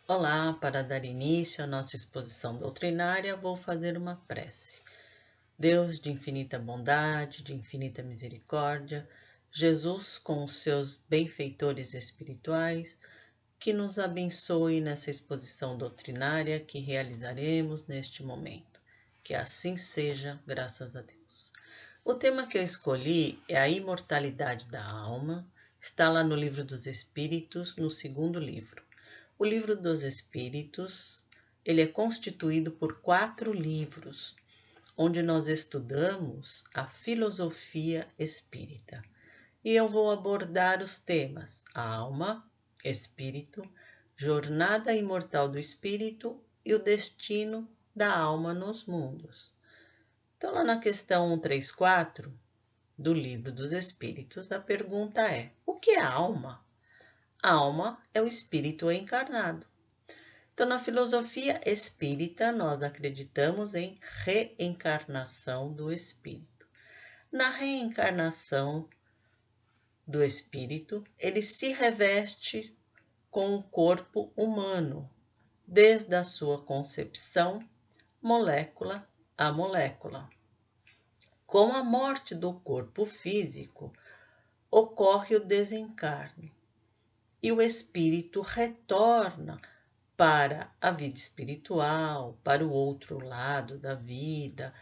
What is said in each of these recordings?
Olá, para dar início à nossa exposição doutrinária, vou fazer uma prece. Deus de infinita bondade, de infinita misericórdia, Jesus com os seus benfeitores espirituais, que nos abençoe nessa exposição doutrinária que realizaremos neste momento. Que assim seja, graças a Deus. O tema que eu escolhi é a imortalidade da alma, está lá no Livro dos Espíritos, no segundo livro. O Livro dos Espíritos, ele é constituído por 4 livros, onde nós estudamos a filosofia espírita. E eu vou abordar os temas alma, espírito, jornada imortal do espírito e o destino da alma nos mundos. Então, lá na questão 134 do Livro dos Espíritos, a pergunta é: o que é alma? A alma é o espírito encarnado. Então, na filosofia espírita, nós acreditamos em reencarnação do espírito. Na reencarnação do espírito, ele se reveste com o corpo humano, desde a sua concepção, molécula a molécula. Com a morte do corpo físico, ocorre o desencarne e o espírito retorna para a vida espiritual, para o outro lado da vida,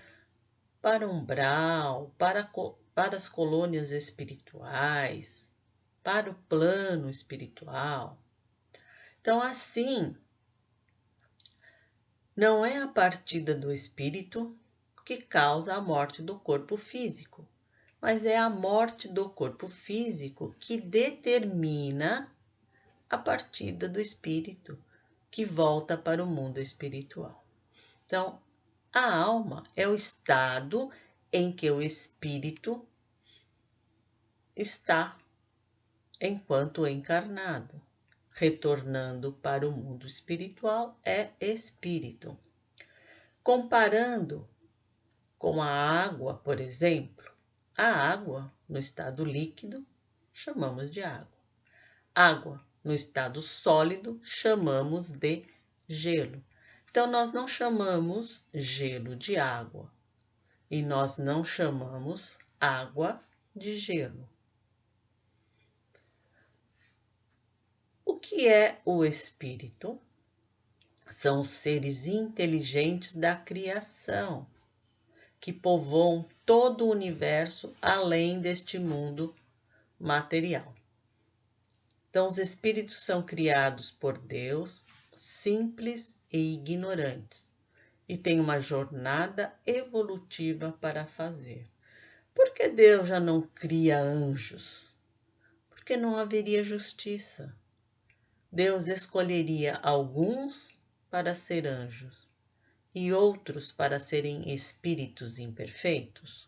para o umbral, para as colônias espirituais, para o plano espiritual. Então, assim, não é a partida do espírito que causa a morte do corpo físico, mas é a morte do corpo físico que determina a partida do espírito, que volta para o mundo espiritual. Então, a alma é o estado em que o espírito está enquanto encarnado. Retornando para o mundo espiritual é espírito. Comparando com a água, por exemplo, a água no estado líquido chamamos de água. Água no estado sólido chamamos de gelo. Então, nós não chamamos gelo de água e nós não chamamos água de gelo. O que é o espírito? São os seres inteligentes da criação, que povoam todo o universo além deste mundo material. Então, os espíritos são criados por Deus, simples e ignorantes, e têm uma jornada evolutiva para fazer. Por que Deus já não cria anjos? Porque não haveria justiça. Deus escolheria alguns para ser anjos e outros para serem espíritos imperfeitos.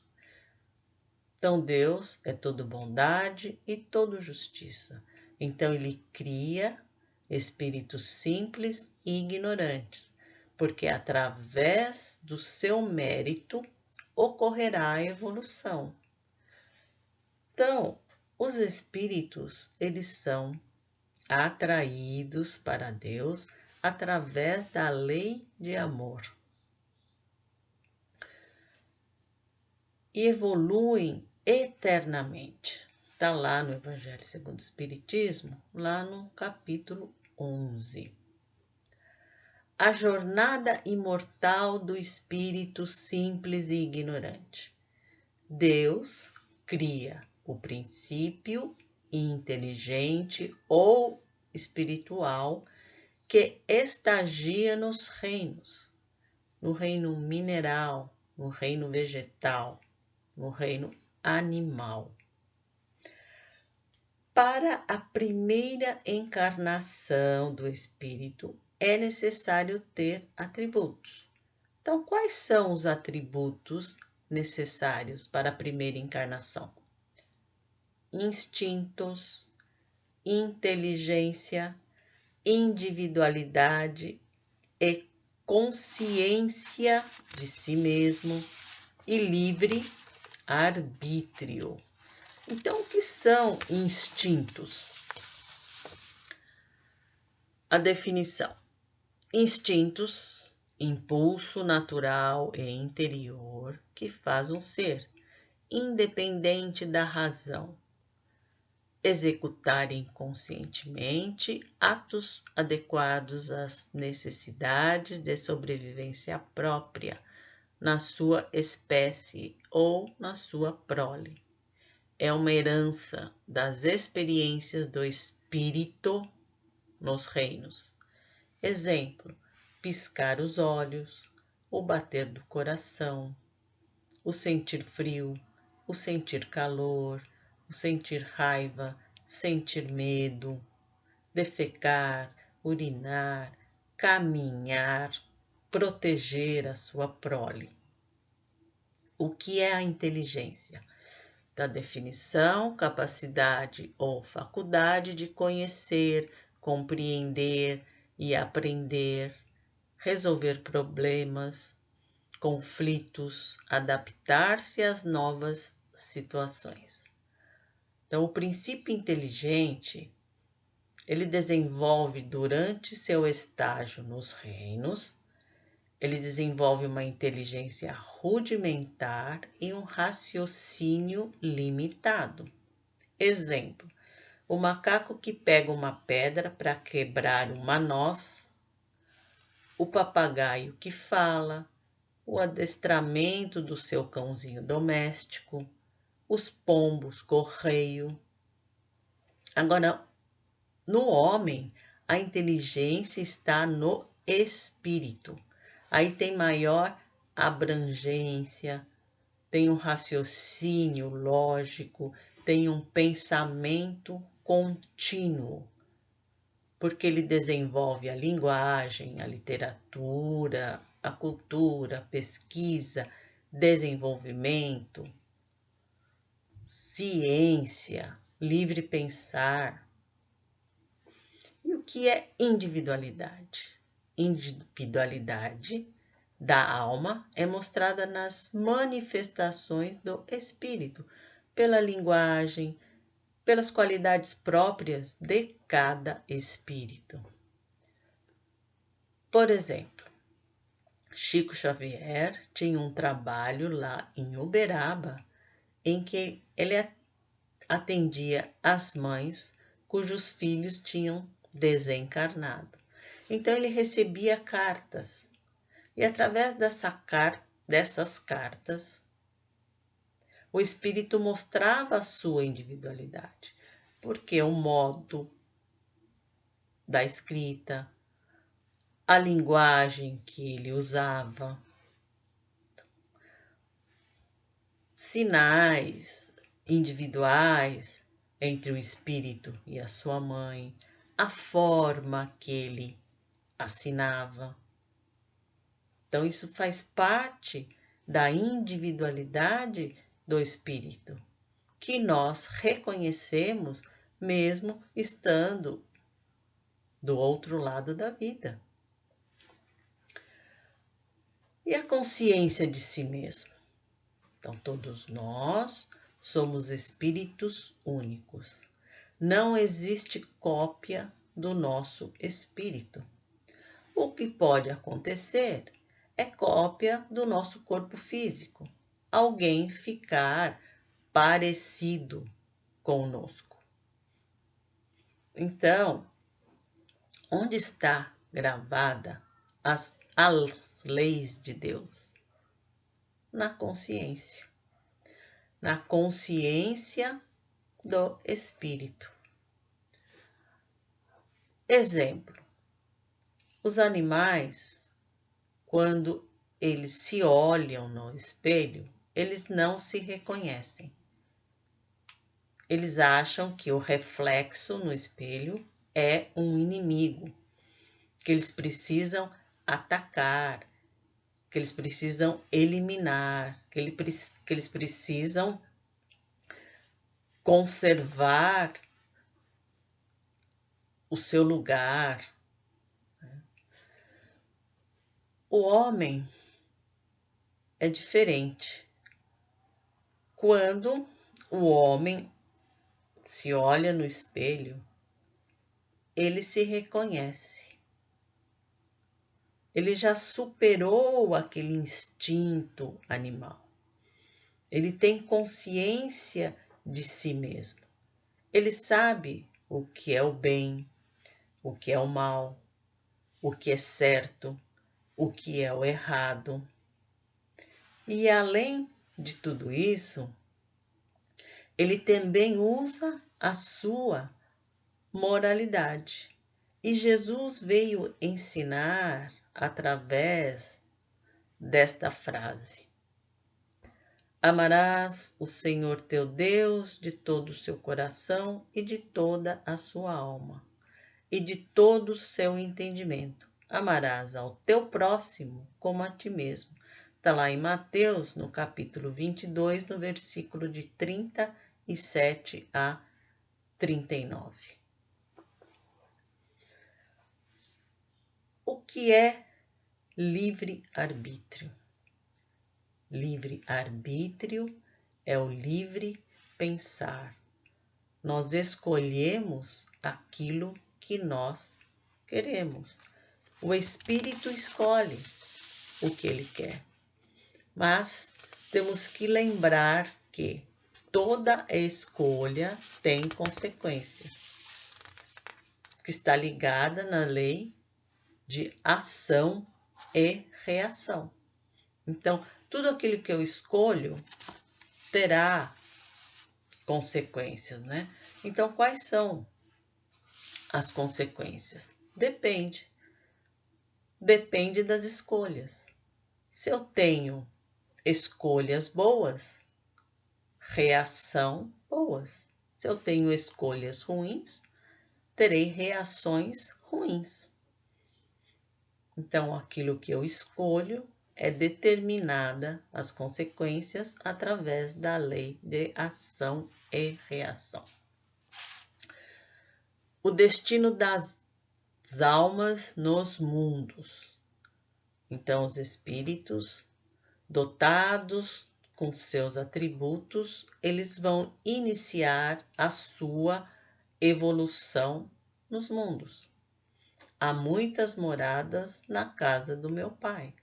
Então, Deus é todo bondade e todo justiça. Então, ele cria espíritos simples e ignorantes, porque através do seu mérito ocorrerá a evolução. Então, os espíritos, eles são atraídos para Deus através da lei de amor e evoluem eternamente. Está lá no Evangelho segundo o Espiritismo, lá no capítulo 11. A jornada imortal do espírito simples e ignorante. Deus cria o princípio inteligente ou espiritual que estagia nos reinos, no reino mineral, no reino vegetal, no reino animal. Para a primeira encarnação do espírito, é necessário ter atributos. Então, quais são os atributos necessários para a primeira encarnação? Instintos, inteligência, individualidade e consciência de si mesmo e livre arbítrio. Então, o que são instintos? A definição: instintos, impulso natural e interior que faz um ser, independente da razão, executar inconscientemente atos adequados às necessidades de sobrevivência própria na sua espécie ou na sua prole. É uma herança das experiências do espírito nos reinos. Exemplo: piscar os olhos, o bater do coração, o sentir frio, o sentir calor, o sentir raiva, sentir medo, defecar, urinar, caminhar, proteger a sua prole. O que é a inteligência? Da definição, capacidade ou faculdade de conhecer, compreender e aprender, resolver problemas, conflitos, adaptar-se às novas situações. Então, o princípio inteligente, ele desenvolve durante seu estágio nos reinos, ele desenvolve uma inteligência rudimentar e um raciocínio limitado. Exemplo: o macaco que pega uma pedra para quebrar uma noz, o papagaio que fala, o adestramento do seu cãozinho doméstico, os pombos correio. Agora, no homem, a inteligência está no espírito. Aí tem maior abrangência, tem um raciocínio lógico, tem um pensamento contínuo, porque ele desenvolve a linguagem, a literatura, a cultura, a pesquisa, desenvolvimento, ciência, livre pensar. E o que é individualidade? Individualidade da alma é mostrada nas manifestações do espírito, pela linguagem, pelas qualidades próprias de cada espírito. Por exemplo, Chico Xavier tinha um trabalho lá em Uberaba em que ele atendia as mães cujos filhos tinham desencarnado. Então ele recebia cartas e através dessas cartas o espírito mostrava a sua individualidade, porque o modo da escrita, a linguagem que ele usava, sinais individuais entre o espírito e a sua mãe, a forma que ele assinava. Então, isso faz parte da individualidade do espírito, que nós reconhecemos mesmo estando do outro lado da vida. E a consciência de si mesmo? Então, todos nós somos espíritos únicos. Não existe cópia do nosso espírito. O que pode acontecer é cópia do nosso corpo físico. Alguém ficar parecido conosco. Então, onde está gravada as leis de Deus? Na consciência. Na consciência do espírito. Exemplo: os animais, quando eles se olham no espelho, eles não se reconhecem. Eles acham que o reflexo no espelho é um inimigo, que eles precisam atacar, que eles precisam eliminar, que eles precisam conservar o seu lugar. O homem é diferente. Quando o homem se olha no espelho, ele se reconhece. Ele já superou aquele instinto animal. Ele tem consciência de si mesmo. Ele sabe o que é o bem, o que é o mal, o que é certo, o que é o errado. E além de tudo isso, ele também usa a sua moralidade. E Jesus veio ensinar através desta frase: amarás o Senhor teu Deus de todo o seu coração e de toda a sua alma e de todo o seu entendimento. Amarás ao teu próximo como a ti mesmo. Está lá em Mateus, no capítulo 22, no versículo de 37 a 39. O que é livre-arbítrio? Livre-arbítrio é o livre pensar. Nós escolhemos aquilo que nós queremos. O espírito escolhe o que ele quer. Mas temos que lembrar que toda escolha tem consequências, que está ligada na lei de ação e reação. Então, tudo aquilo que eu escolho terá consequências, né? Então, quais são as consequências? Depende das escolhas. Se eu tenho escolhas boas, reação boas. Se eu tenho escolhas ruins, terei reações ruins. Então, aquilo que eu escolho é determinada as consequências através da lei de ação e reação. O destino das almas nos mundos. Então, os espíritos dotados com seus atributos, eles vão iniciar a sua evolução nos mundos. Há muitas moradas na casa do meu Pai.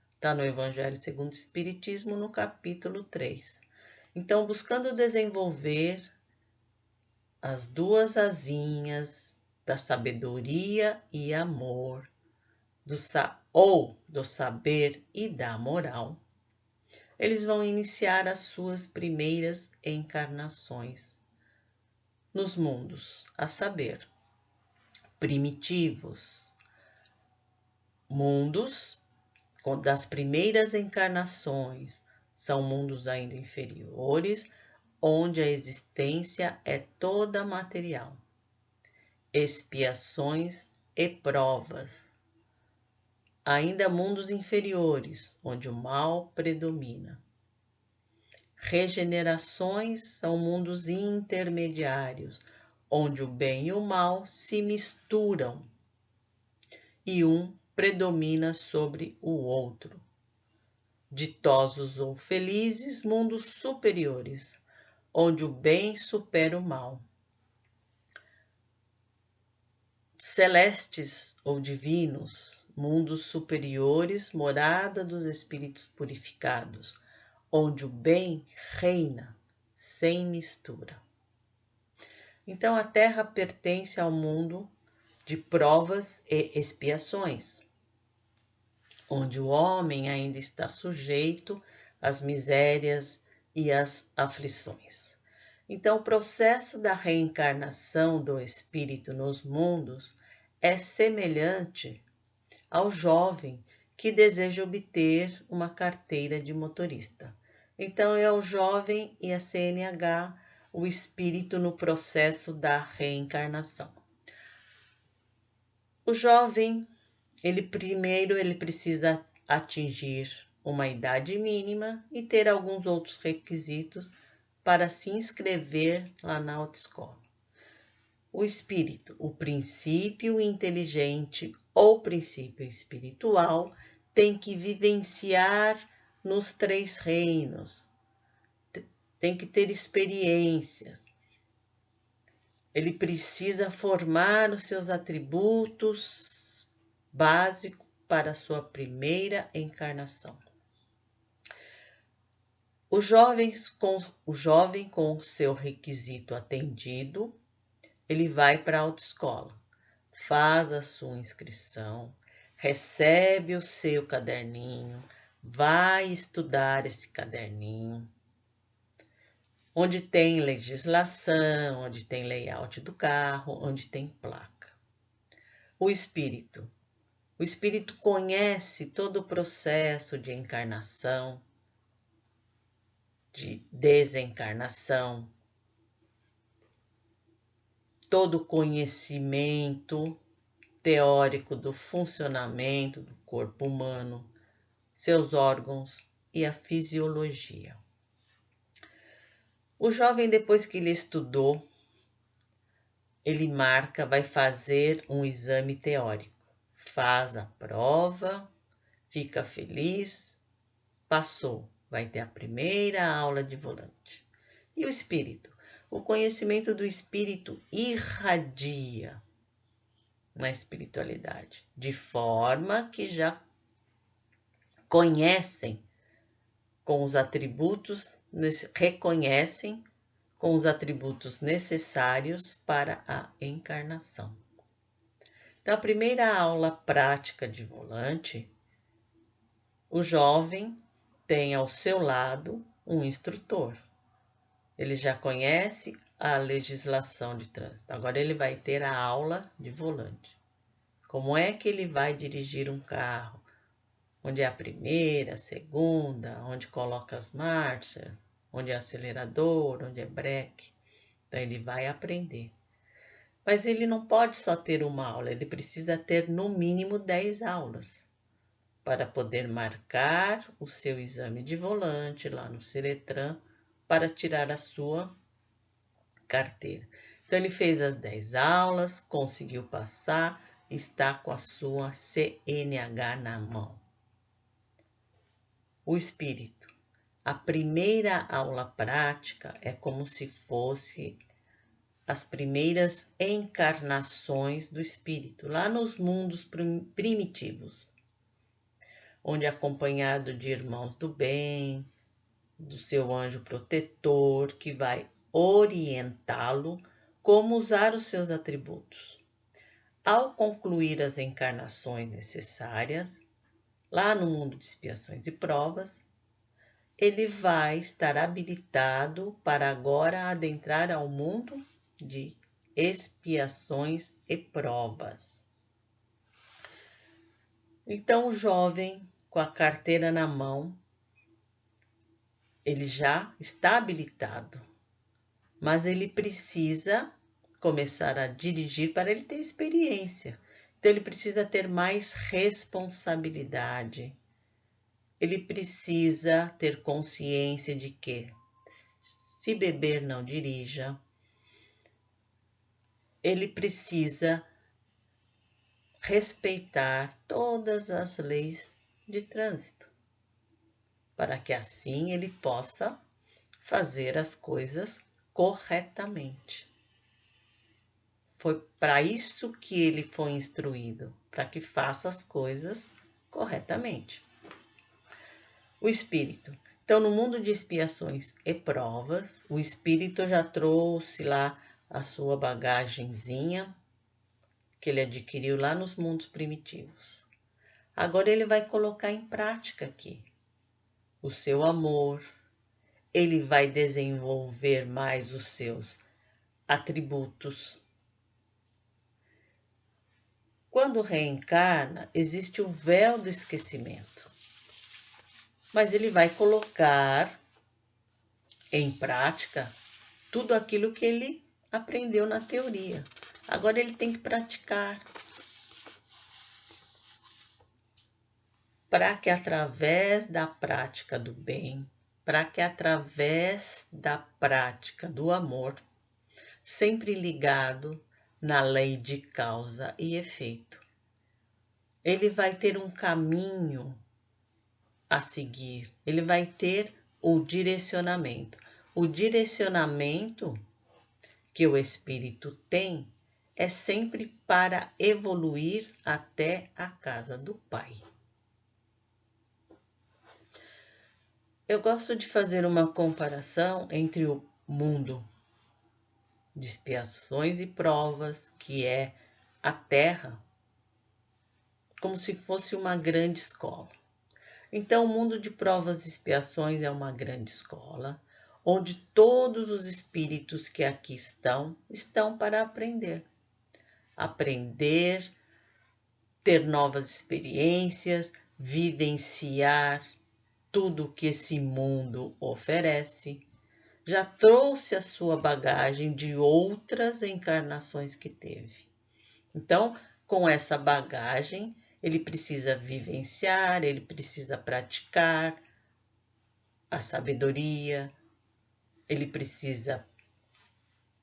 Está no Evangelho segundo o Espiritismo, no capítulo 3. Então, buscando desenvolver as duas asinhas da sabedoria e amor, do saber e da moral, eles vão iniciar as suas primeiras encarnações nos mundos, a saber, primitivos, mundos das primeiras encarnações, são mundos ainda inferiores, onde a existência é toda material, expiações e provas. Ainda mundos inferiores, onde o mal predomina. Regenerações são mundos intermediários, onde o bem e o mal se misturam e um predomina sobre o outro. Ditosos ou felizes, mundos superiores, onde o bem supera o mal. Celestes ou divinos, mundos superiores, morada dos espíritos purificados, onde o bem reina sem mistura. Então, a Terra pertence ao mundo de provas e expiações, onde o homem ainda está sujeito às misérias e às aflições. Então, o processo da reencarnação do espírito nos mundos é semelhante ao jovem que deseja obter uma carteira de motorista. Então, é o jovem e a CNH, o espírito no processo da reencarnação. O jovem, ele precisa atingir uma idade mínima e ter alguns outros requisitos para se inscrever lá na autoescola. O espírito, o princípio inteligente ou princípio espiritual, tem que vivenciar nos 3 reinos, tem que ter experiências. Ele precisa formar os seus atributos básicos para a sua primeira encarnação. O jovem com seu requisito atendido, ele vai para a autoescola, faz a sua inscrição, recebe o seu caderninho, vai estudar esse caderninho, onde tem legislação, onde tem layout do carro, onde tem placa. O espírito conhece todo o processo de encarnação, de desencarnação, todo o conhecimento teórico do funcionamento do corpo humano, seus órgãos e a fisiologia. O jovem, depois que ele estudou, ele marca, vai fazer um exame teórico, faz a prova, fica feliz, passou, vai ter a primeira aula de volante. E o espírito? O conhecimento do espírito irradia na espiritualidade, de forma que já conhecem com os atributos, reconhecem com os atributos necessários para a encarnação. Então, a primeira aula prática de volante, o jovem tem ao seu lado um instrutor. Ele já conhece a legislação de trânsito. Agora ele vai ter a aula de volante. Como é que ele vai dirigir um carro? Onde é a primeira, a segunda, onde coloca as marchas, onde é acelerador, onde é breque. Então ele vai aprender. Mas ele não pode só ter uma aula, ele precisa ter no mínimo 10 aulas para poder marcar o seu exame de volante lá no Ciretran para tirar a sua carteira. Então ele fez as 10 aulas, conseguiu passar, está com a sua CNH na mão. O espírito. A primeira aula prática é como se fosse as primeiras encarnações do espírito, lá nos mundos primitivos, onde acompanhado de irmãos do bem, do seu anjo protetor, que vai orientá-lo como usar os seus atributos. Ao concluir as encarnações necessárias, lá no mundo de expiações e provas, ele vai estar habilitado para agora adentrar ao mundo de expiações e provas. Então, o jovem, com a carteira na mão, ele já está habilitado, mas ele precisa começar a dirigir para ele ter experiência. Então, ele precisa ter mais responsabilidade. Ele precisa ter consciência de que, se beber, não dirija. Ele precisa respeitar todas as leis de trânsito, para que assim ele possa fazer as coisas corretamente. Foi para isso que ele foi instruído, para que faça as coisas corretamente. O espírito. Então, no mundo de expiações e provas, o espírito já trouxe lá a sua bagagenzinha que ele adquiriu lá nos mundos primitivos. Agora ele vai colocar em prática aqui o seu amor, ele vai desenvolver mais os seus atributos. Quando reencarna, existe o véu do esquecimento, mas ele vai colocar em prática tudo aquilo que ele aprendeu na teoria. Agora ele tem que praticar, para que através da prática do bem, para que através da prática do amor, sempre ligado na lei de causa e efeito, ele vai ter um caminho a seguir, ele vai ter o direcionamento. O direcionamento que o espírito tem é sempre para evoluir até a casa do Pai. Eu gosto de fazer uma comparação entre o mundo de expiações e provas, que é a Terra, como se fosse uma grande escola. Então, o mundo de provas e expiações é uma grande escola, onde todos os espíritos que aqui estão para aprender. Aprender, ter novas experiências, vivenciar tudo que esse mundo oferece. Já trouxe a sua bagagem de outras encarnações que teve. Então, com essa bagagem, ele precisa vivenciar, ele precisa praticar a sabedoria, ele precisa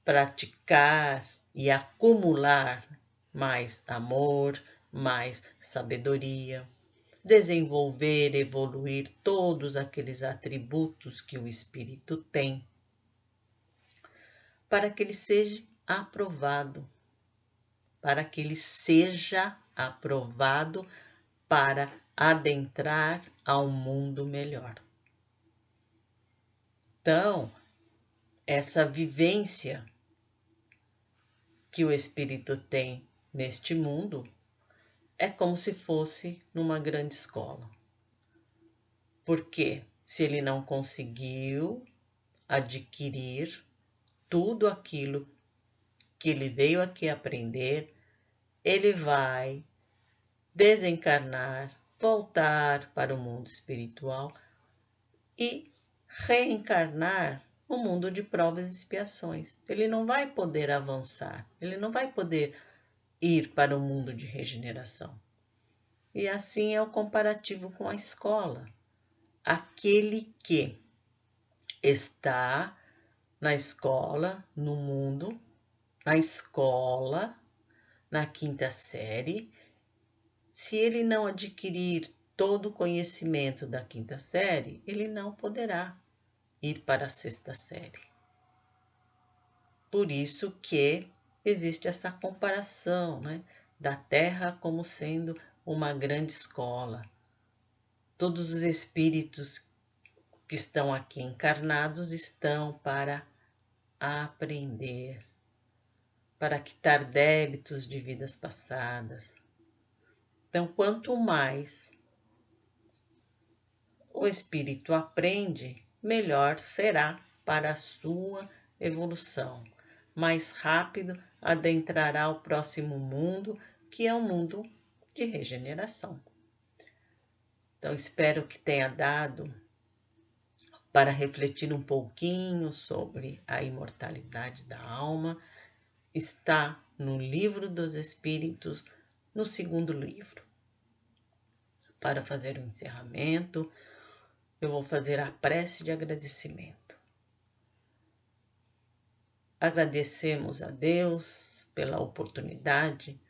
praticar e acumular mais amor, mais sabedoria, desenvolver, evoluir todos aqueles atributos que o espírito tem, para que ele seja aprovado, para adentrar a um mundo melhor. Então, essa vivência que o espírito tem neste mundo é como se fosse numa grande escola. Porque se ele não conseguiu adquirir tudo aquilo que ele veio aqui aprender, ele vai desencarnar, voltar para o mundo espiritual e reencarnar no mundo de provas e expiações. Ele não vai poder avançar, ele não vai poder ir para o mundo de regeneração. E assim é o comparativo com a escola. Aquele que está na escola, no mundo, na escola, na quinta série, se ele não adquirir todo o conhecimento da quinta série, ele não poderá ir para a sexta série. Por isso que existe essa comparação, né, da Terra como sendo uma grande escola. Todos os espíritos que estão aqui encarnados estão para aprender, para quitar débitos de vidas passadas. Então, quanto mais o espírito aprende, melhor será para a sua evolução. Mais rápido adentrará o próximo mundo, que é o mundo de regeneração. Então, espero que tenha dado para refletir um pouquinho sobre a imortalidade da alma. Está no Livro dos Espíritos, no segundo livro. Para fazer o encerramento, eu vou fazer a prece de agradecimento. Agradecemos a Deus pela oportunidade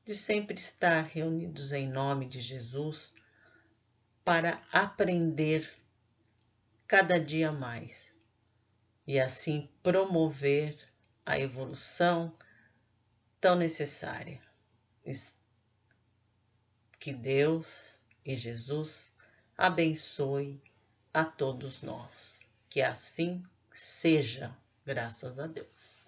de sempre estar reunidos em nome de Jesus para aprender cada dia mais e assim promover a evolução tão necessária. Que Deus e Jesus abençoe a todos nós. Que assim seja, graças a Deus.